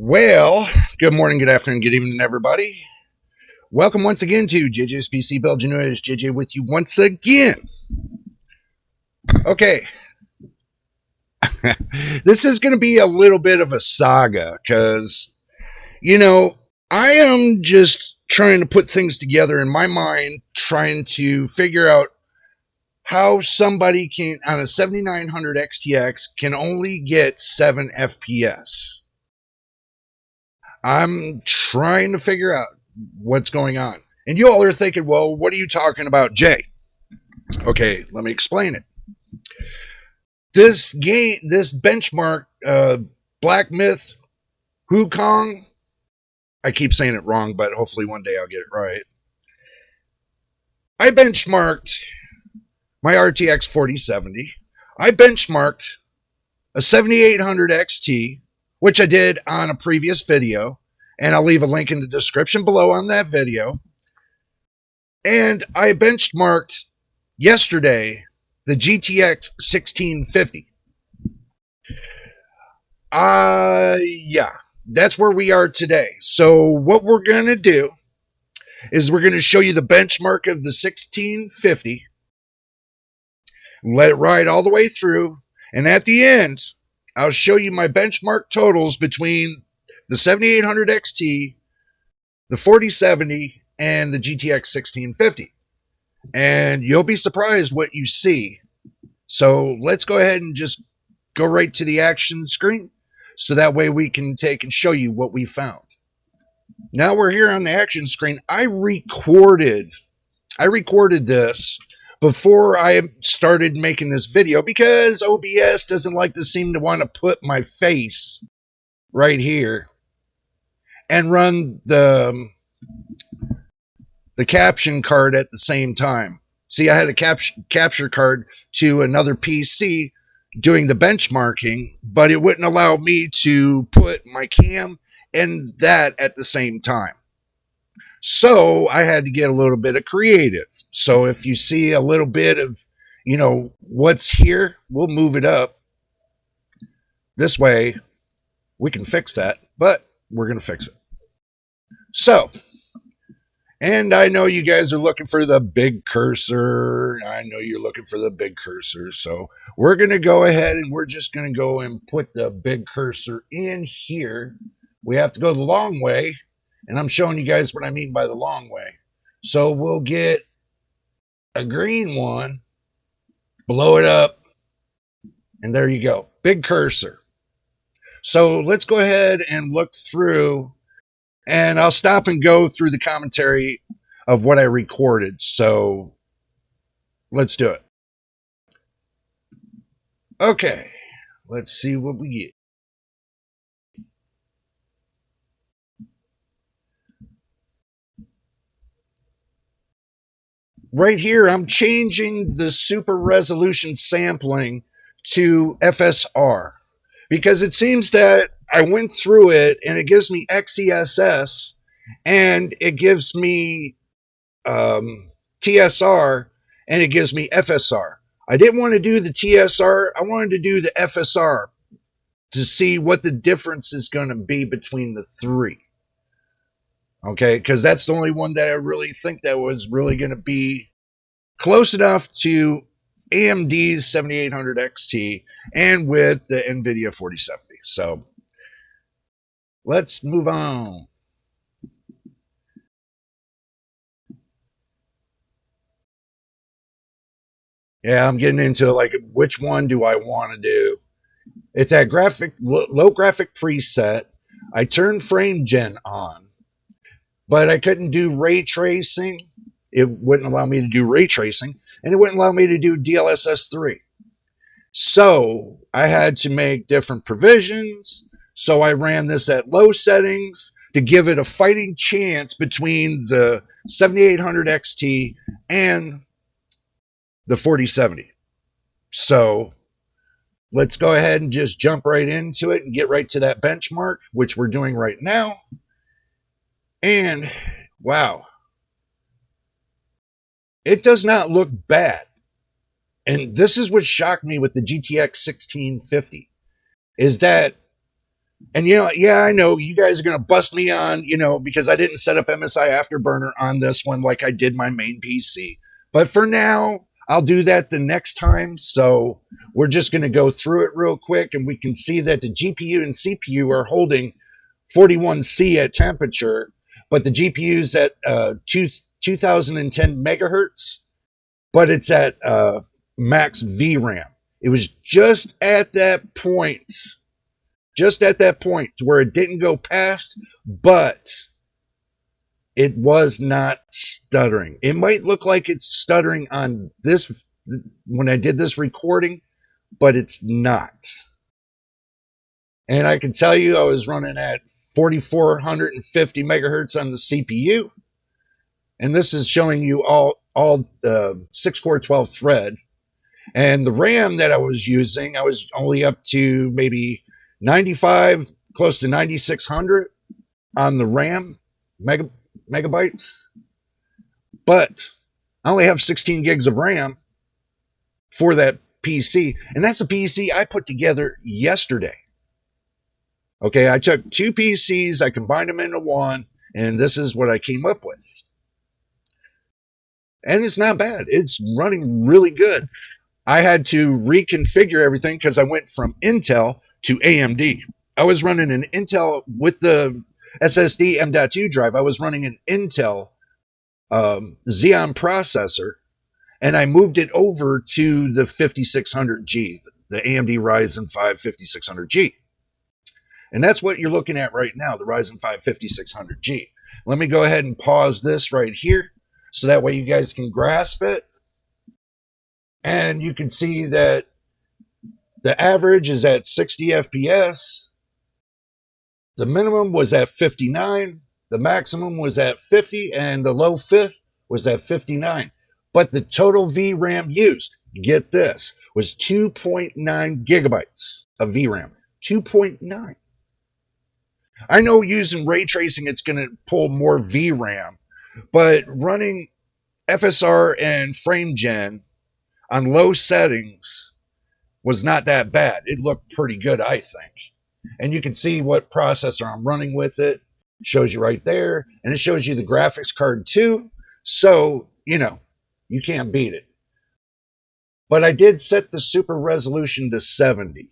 Well, good morning, good afternoon, good evening, everybody. Welcome once again to JJ's PC Belgian. It's JJ with you once again. Okay. This is going to be a little bit of a saga because, I am just trying to put things together in my mind, trying to figure out how somebody can, on a 7900 XTX, can only get 7 FPS. I'm trying to figure out what's going on. And you all are thinking, well, what are you talking about, Jay? Okay, let me explain it. This benchmark, Black Myth Wukong, I keep saying it wrong, but hopefully one day I'll get it right. I benchmarked my RTX 4070. I benchmarked a 7800 XT, which I did on a previous video, and I'll leave a link in the description below on that video. And I benchmarked yesterday the GTX 1650. Yeah, that's where we are today. So what we're going to do is we're going to show you the benchmark of the 1650, let it ride all the way through, and at the end, I'll show you my benchmark totals between the 7800 XT, the 4070, and the GTX 1650. And you'll be surprised what you see. So let's go ahead and just go right to the action screen, so that way we can take and show you what we found. Now we're here on the action screen. I recorded this before I started making this video because OBS doesn't like to seem to want to put my face right here and run the caption card at the same time. See, I had a capture card to another PC doing the benchmarking, but it wouldn't allow me to put my cam and that at the same time. So I had to get a little bit of creative. So if you see a little bit of, what's here, we'll move it up. This way we can fix that, but we're going to fix it. So, and I know you guys are looking for the big cursor. I know you're looking for the big cursor. So we're going to go ahead and we're just going to go and put the big cursor in here. We have to go the long way. And I'm showing you guys what I mean by the long way. So we'll get a green one, blow it up, and there you go. Big cursor. So let's go ahead and look through, and I'll stop and go through the commentary of what I recorded. So let's do it. Okay, let's see what we get. Right here, I'm changing the super resolution sampling to FSR because it seems that I went through it and it gives me XESS and it gives me TSR and it gives me FSR. I didn't want to do the TSR. I wanted to do the FSR to see what the difference is going to be between the three. Okay, because that's the only one that I really think that was really going to be close enough to AMD's 7800 XT and with the NVIDIA 4070. So let's move on. Yeah, I'm getting into like which one do I want to do. It's at low graphic preset. I turned frame gen on, but I couldn't do ray tracing. It wouldn't allow me to do ray tracing, and it wouldn't allow me to do DLSS 3. So I had to make different provisions. So I ran this at low settings to give it a fighting chance between the 7800 XT and the 4070. So let's go ahead and just jump right into it and get right to that benchmark, which we're doing right now. And wow, it does not look bad. And this is what shocked me with the GTX 1650 is that And, you know, yeah, I know you guys are going to bust me on, you know, because I didn't set up MSI Afterburner on this one like I did my main PC. But for now, I'll do that the next time. So we're just going to go through it real quick, and we can see that the GPU and CPU are holding 41C at temperature, but the GPU's at 2010 megahertz, but it's at max VRAM. It was just at that point to where it didn't go past, but it was not stuttering. It might look like it's stuttering on this when I did this recording, but it's not. And I can tell you I was running at 4450 megahertz on the CPU. And this is showing you all 6-core 12 thread. And the RAM that I was using, I was only up to maybe 95, close to 9600 on the RAM megabytes. But I only have 16 gigs of RAM for that PC. And that's a PC I put together yesterday. Okay, I took two PCs, I combined them into one, and this is what I came up with. And it's not bad. It's running really good. I had to reconfigure everything because I went from Intel to AMD. I was running an Intel with the SSD M.2 drive. I was running an Intel Xeon processor, and I moved it over to the 5600G, the AMD Ryzen 5 5600G. And that's what you're looking at right now, the Ryzen 5 5600G. Let me go ahead and pause this right here so that way you guys can grasp it. And you can see that the average is at 60 FPS. The minimum was at 59. The maximum was at 50. And the low fifth was at 59. But the total VRAM used, get this, was 2.9 gigabytes of VRAM. 2.9. I know using ray tracing, it's going to pull more VRAM. But running FSR and frame gen on low settings was not that bad. It looked pretty good, I think. And you can see what processor I'm running with it. It shows you right there. And it shows you the graphics card too. So, you know, you can't beat it. But I did set the super resolution to 70.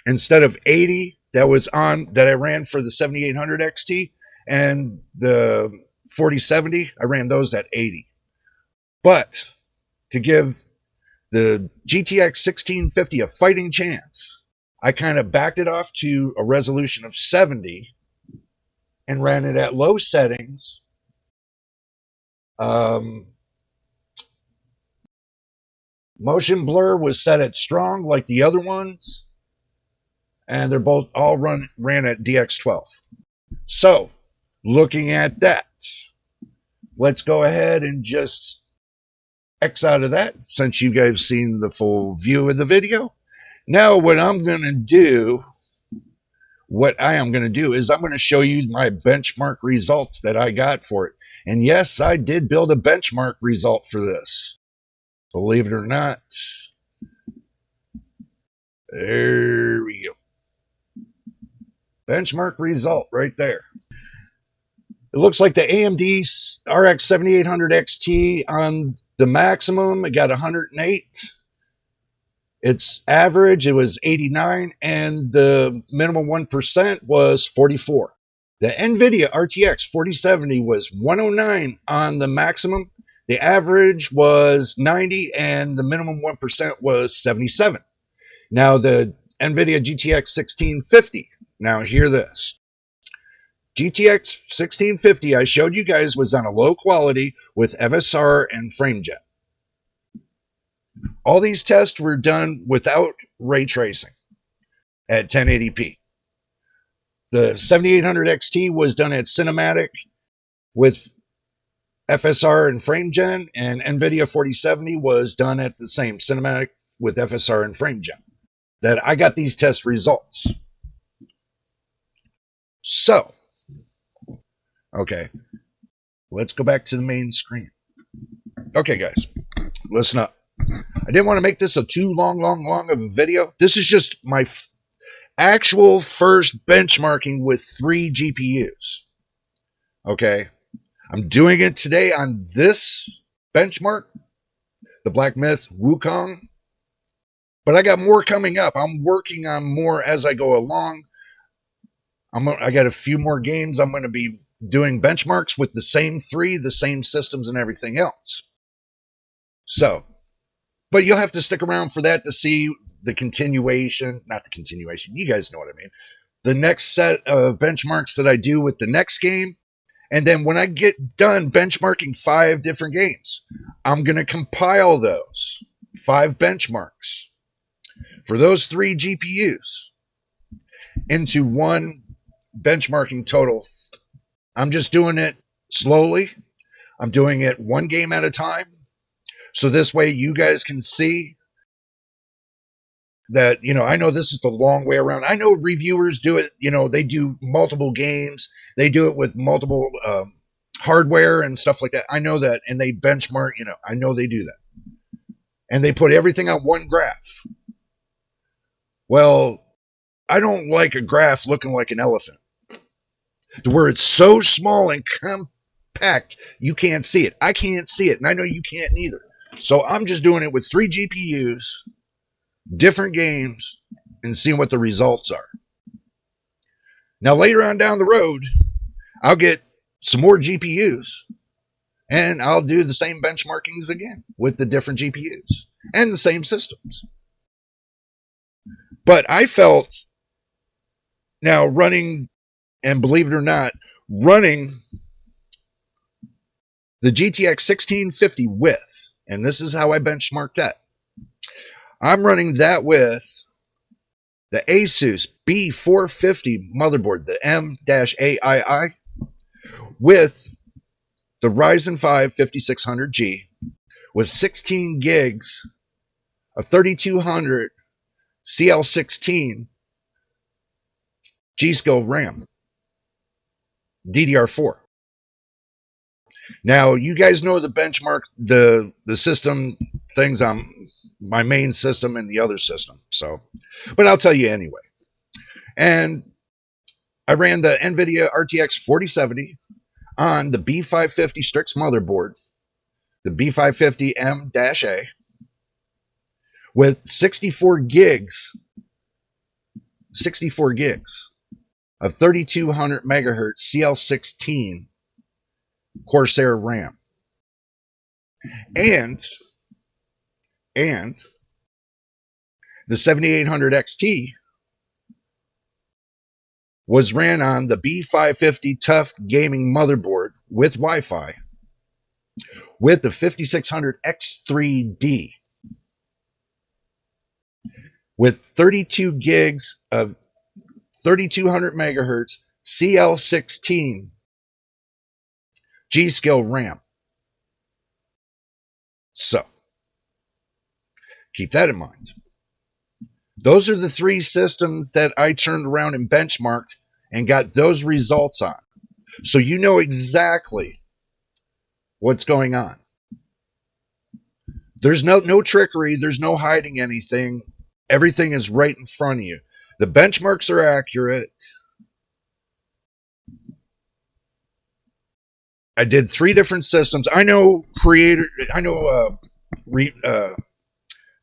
Instead of 80 that I ran for the 7800 XT and the 4070, I ran those at 80. But to give the GTX 1650 a fighting chance, I kind of backed it off to a resolution of 70 and ran it at low settings. Motion blur was set at strong like the other ones, and they're both all ran at DX12. So, looking at that, let's go ahead and just X out of that since you guys have seen the full view of the video. Now what I am going to do is I'm going to show you my benchmark results that I got for it. And yes, I did build a benchmark result for this. Believe it or not. There we go. Benchmark result right there. It looks like the AMD RX 7800 XT on the maximum, it got 108. Its average, it was 89, and the minimum 1% was 44. The NVIDIA RTX 4070 was 109 on the maximum. The average was 90, and the minimum 1% was 77. Now the NVIDIA GTX 1650. Now hear this. GTX 1650, I showed you guys, was on a low quality with FSR and FrameJet. All these tests were done without ray tracing at 1080p. The 7800 XT was done at cinematic with FSR and FrameGen, and NVIDIA 4070 was done at the same cinematic with FSR and FrameGen. That I got these test results. So, okay, let's go back to the main screen. Okay, guys, listen up. I didn't want to make this a too long of a video. This is just Actual first benchmarking with 3 GPUs. Okay. I'm doing it today on this benchmark, the Black Myth Wukong. But I got more coming up. I'm working on more as I go along. I got a few more games I'm going to be doing benchmarks with the same 3, the same systems and everything else. So, but you'll have to stick around for that to see the continuation, not the continuation, you guys know what I mean. The next set of benchmarks that I do with the next game. And then when I get done benchmarking 5 different games, I'm going to compile those 5 benchmarks for those 3 GPUs into one benchmarking total. I'm just doing it slowly. I'm doing it one game at a time. So this way you guys can see that, I know this is the long way around. I know reviewers do it, they do multiple games. They do it with multiple hardware and stuff like that. I know that. And they benchmark, I know they do that. And they put everything on one graph. Well, I don't like a graph looking like an elephant, to where it's so small and compact, you can't see it. I can't see it, and I know you can't either. So I'm just doing it with 3 GPUs, different games, and seeing what the results are. Now, later on down the road, I'll get some more GPUs, and I'll do the same benchmarkings again with the different GPUs and the same systems. But I felt, now running, and believe it or not, running the GTX 1650 with, and this is how I benchmarked that. I'm running that with the Asus B450 motherboard, the M-AII, with the Ryzen 5 5600G with 16 gigs of 3200 CL16 G-Skill RAM, DDR4. Now, you guys know the benchmark, the system things on my main system and the other system. So, but I'll tell you anyway. And I ran the NVIDIA RTX 4070 on the B550 Strix motherboard, the B550M-A, with 64 gigs of 3200 megahertz CL16 Corsair RAM. And the 7800 XT was ran on the B550 Tough Gaming motherboard with Wi-Fi with the 5600 X3D with 32 gigs of 3200 megahertz CL16 G-Skill RAM. So, keep that in mind. Those are the 3 systems that I turned around and benchmarked and got those results on. So you know exactly what's going on. There's no trickery. There's no hiding anything. Everything is right in front of you. The benchmarks are accurate. I did 3 different systems. I know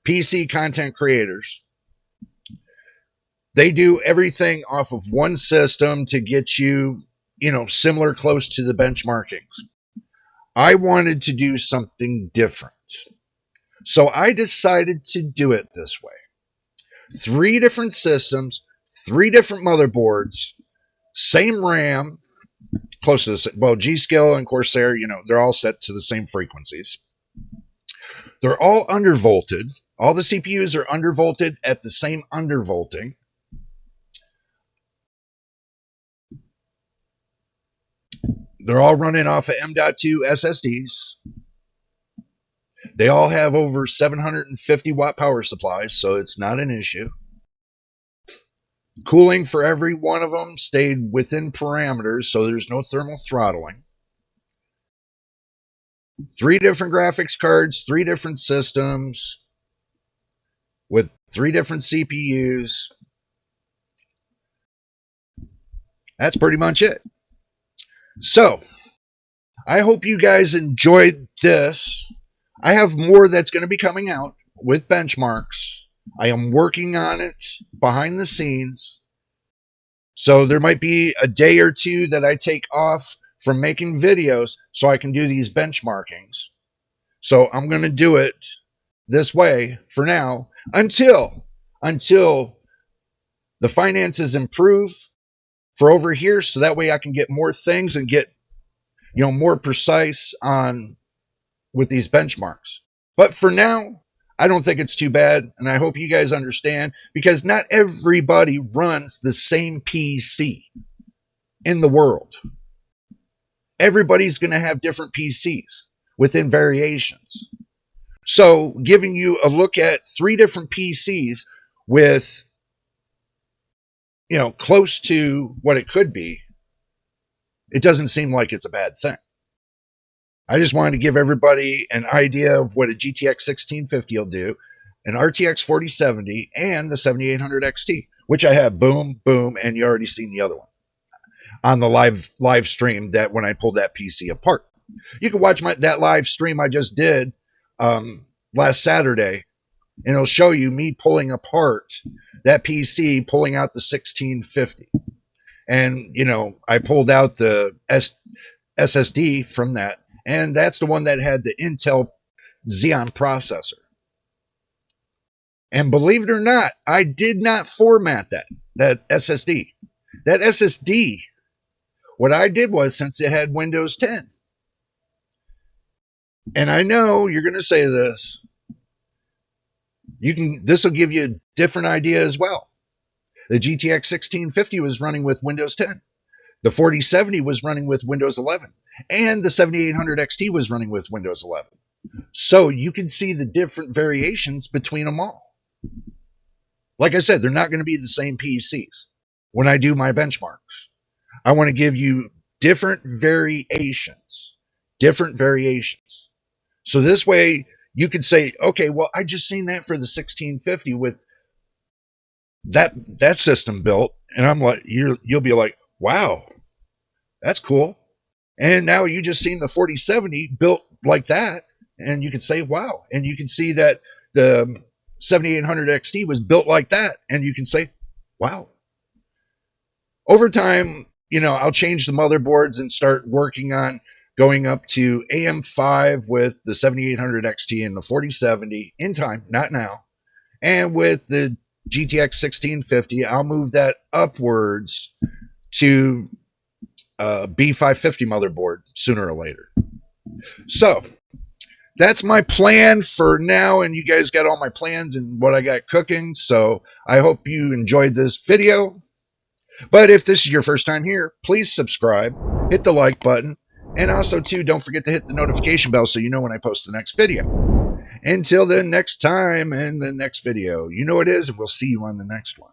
PC content creators. They do everything off of one system to get you, similar, close to the benchmarkings. I wanted to do something different. So I decided to do it this way. 3 different systems, 3 different motherboards, same RAM, close to the, well, G-Skill and Corsair, they're all set to the same frequencies. They're all undervolted. All the CPUs are undervolted at the same undervolting. They're all running off of M.2 SSDs. They all have over 750 watt power supplies, so it's not an issue. Cooling for every one of them stayed within parameters, so there's no thermal throttling. 3 different graphics cards, 3 different systems with 3 different CPUs. that's pretty much it. So I hope you guys enjoyed this. I have more that's going to be coming out with benchmarks. I am working on it behind the scenes. So there might be a day or two that I take off from making videos so I can do these benchmarkings. So I'm going to do it this way for now until the finances improve for over here, so that way I can get more things and get, you know, more precise on with these benchmarks. But for now, I don't think it's too bad, and I hope you guys understand, because not everybody runs the same PC in the world. Everybody's going to have different PCs within variations. So giving you a look at 3 different PCs with, you know, close to what it could be, it doesn't seem like it's a bad thing. I just wanted to give everybody an idea of what a GTX 1650 will do, an RTX 4070, and the 7800 XT, which I have boom, and you already seen the other one on the live stream that when I pulled that PC apart. You can watch that live stream I just did last Saturday, and it'll show you me pulling apart that PC, pulling out the 1650. And, you know, I pulled out the SSD from that, and that's the one that had the Intel Xeon processor. And believe it or not, I did not format that SSD. That SSD, what I did was, since it had Windows 10, and I know you're going to say this, this will give you a different idea as well. The GTX 1650 was running with Windows 10. The 4070 was running with Windows 11. And the 7800 XT was running with Windows 11. So you can see the different variations between them all. Like I said, they're not going to be the same PCs when I do my benchmarks. I want to give you different variations. So this way you could say, okay, well, I just seen that for the 1650 with that system built, and I'm like, you'll be like, wow, that's cool. And now you just seen the 4070 built like that, and you can say, wow. And you can see that the 7800 XT was built like that, and you can say, wow. Over time, you know, I'll change the motherboards and start working on going up to AM5 with the 7800 XT and the 4070 in time, not now. And with the GTX 1650, I'll move that upwards to B550 motherboard sooner or later. So that's my plan for now, and you guys got all my plans and what I got cooking. So I hope you enjoyed this video. But if this is your first time here, please subscribe, hit the like button, and also too, don't forget to hit the notification bell so you know when I post the next video. Until the next time and the next video, you know what it is, and we'll see you on the next one.